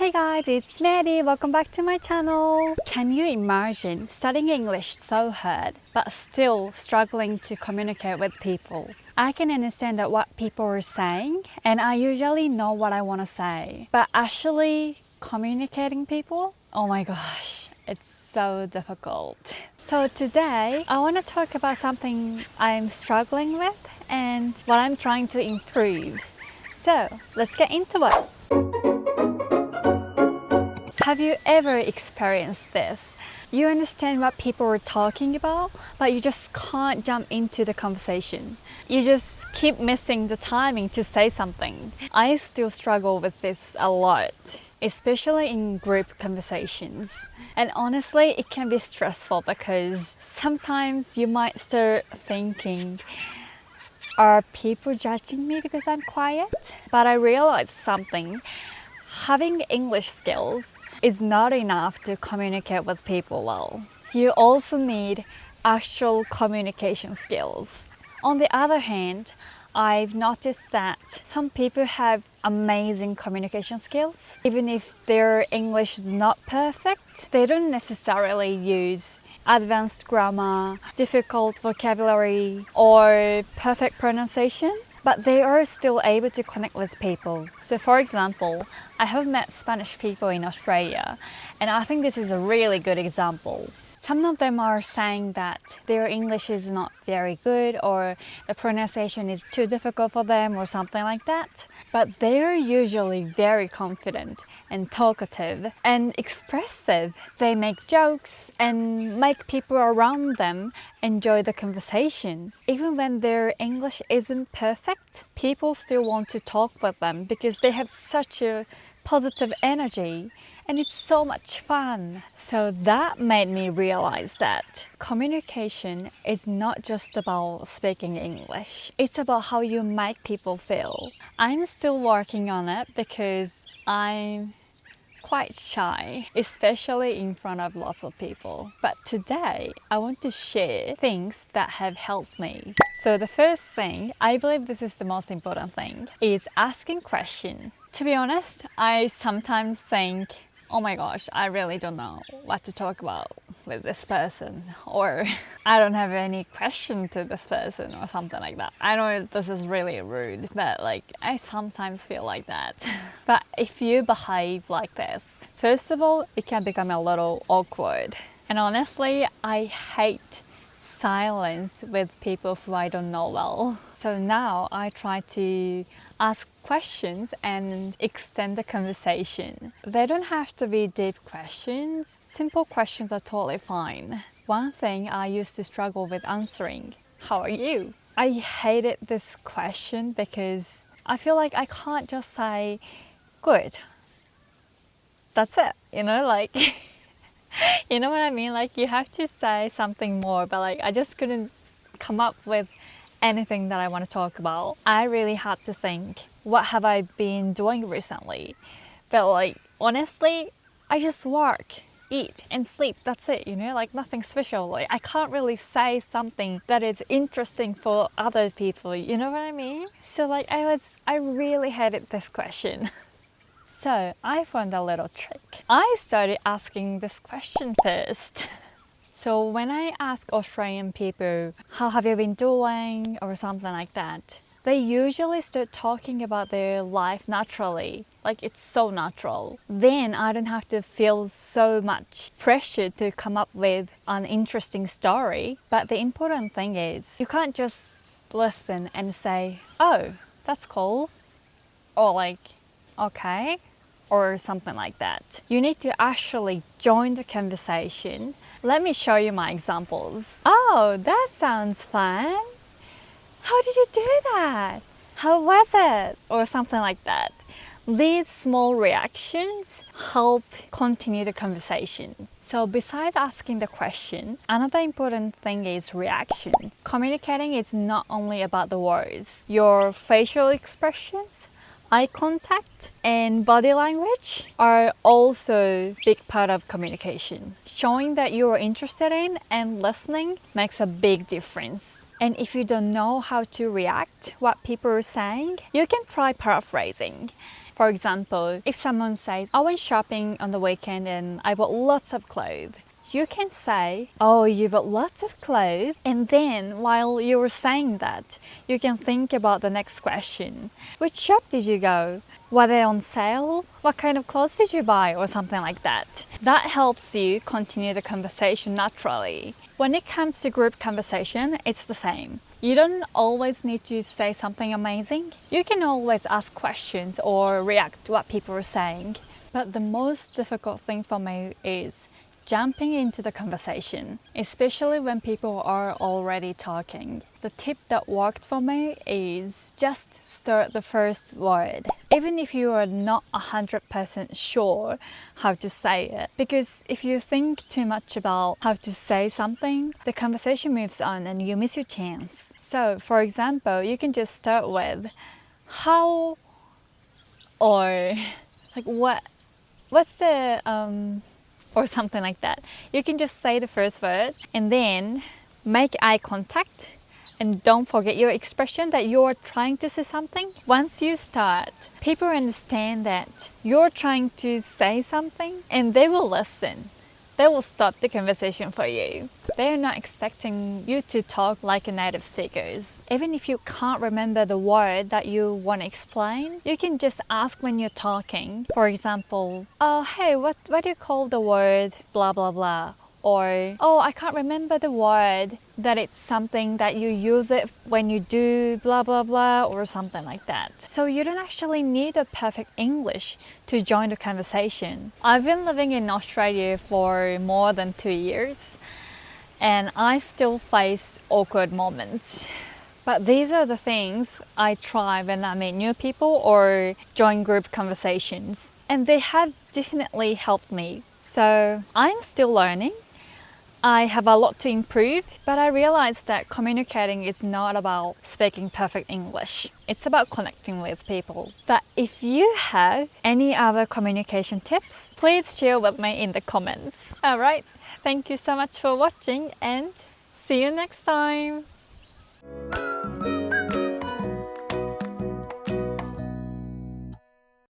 Hey guys, it's Maddie. Welcome back to my channel. Can you imagine studying English so hard but still struggling to communicate with people? I can understand that what people are saying and I usually know what I want to say. But actually communicating people? Oh my gosh, it's so difficult. So today I want to talk about something I'm struggling with and what I'm trying to improve. So let's get into it. Have you ever experienced this? You understand what people are talking about, but you just can't jump into the conversation. You just keep missing the timing to say something. I still struggle with this a lot, especially in group conversations. And honestly, it can be stressful because sometimes you might start thinking, are people judging me because I'm quiet? But I realized something. Having English skills is not enough to communicate with people well. You also need actual communication skills. On the other hand, I've noticed that some people have amazing communication skills. Even if their English is not perfect, they don't necessarily use advanced grammar, difficult vocabulary, or perfect pronunciation, but they are still able to connect with people. So for example, I have met Spanish people in Australia, and I think this is a really good example. Some of them are saying that their English is not very good or the pronunciation is too difficult for them or something like that. But they are usually very confident and talkative and expressive. They make jokes and make people around them enjoy the conversation. Even when their English isn't perfect, people still want to talk with them because they have such a positive energy. And it's so much fun. So that made me realize that communication is not just about speaking English. It's about how you make people feel. I'm still working on it because I'm quite shy, especially in front of lots of people. But today, I want to share things that have helped me. So the first thing, I believe this is the most important thing, is asking questions. To be honest, I sometimes think, oh my gosh, I really don't know what to talk about with this person, or I don't have any question to this person or something like that. I know this is really rude, but I sometimes feel like that. But if you behave like this, first of all, it can become a little awkward. And honestly, I hate silence with people who I don't know well. So now I try to ask questions and extend the conversation. They don't have to be deep questions. Simple questions are totally fine. One thing I used to struggle with answering, how are you? I hated this question because I feel like I can't just say good. That's it, you know, you know what I mean? You have to say something more, but I just couldn't come up with anything that I want to talk about. I really had to think, what have I been doing recently? But honestly, I just work, eat and sleep. That's it, you know, nothing special. I can't really say something that is interesting for other people, you know what I mean? So I really hated this question. So I found a little trick. I started asking this question first. So when I ask Australian people, how have you been doing or something like that, they usually start talking about their life naturally. It's so natural. Then I don't have to feel so much pressure to come up with an interesting story. But the important thing is, you can't just listen and say, oh, that's cool. Or okay, or something like that. You need to actually join the conversation. Let me show you my examples. Oh, that sounds fun. How did you do that? How was it? Or something like that. These small reactions help continue the conversation. So besides asking the question, another important thing is reaction. Communicating is not only about the words. Your facial expressions, eye contact and body language are also a big part of communication. Showing that you are interested in and listening makes a big difference. And if you don't know how to react what people are saying, you can try paraphrasing. For example, if someone says, I went shopping on the weekend and I bought lots of clothes, you can say, oh, you bought lots of clothes. And then while you were saying that, you can think about the next question. Which shop did you go? Were they on sale? What kind of clothes did you buy? Or something like that. That helps you continue the conversation naturally. When it comes to group conversation, it's the same. You don't always need to say something amazing. You can always ask questions or react to what people are saying. But the most difficult thing for me is jumping into the conversation, especially when people are already talking. The tip that worked for me is just start the first word, even if you are not 100% sure how to say it. Because if you think too much about how to say something, the conversation moves on and you miss your chance. So, for example, you can just start with how, or like what's the or something like that. You can just say the first word and then make eye contact and don't forget your expression that you're trying to say something. Once you start, people understand that you're trying to say something and they will listen. They will stop the conversation for you. They are not expecting you to talk like a native speaker. Even if you can't remember the word that you want to explain, you can just ask when you're talking. For example, oh, hey, what do you call the word blah, blah, blah? Or, oh, I can't remember the word, that it's something that you use it when you do blah, blah, blah, or something like that. So you don't actually need a perfect English to join the conversation. I've been living in Australia for more than 2 years, and I still face awkward moments. But these are the things I try when I meet new people or join group conversations, and they have definitely helped me. So I'm still learning. I have a lot to improve, but I realized that communicating is not about speaking perfect English. It's about connecting with people. But if you have any other communication tips, please share with me in the comments. Alright, thank you so much for watching and see you next time.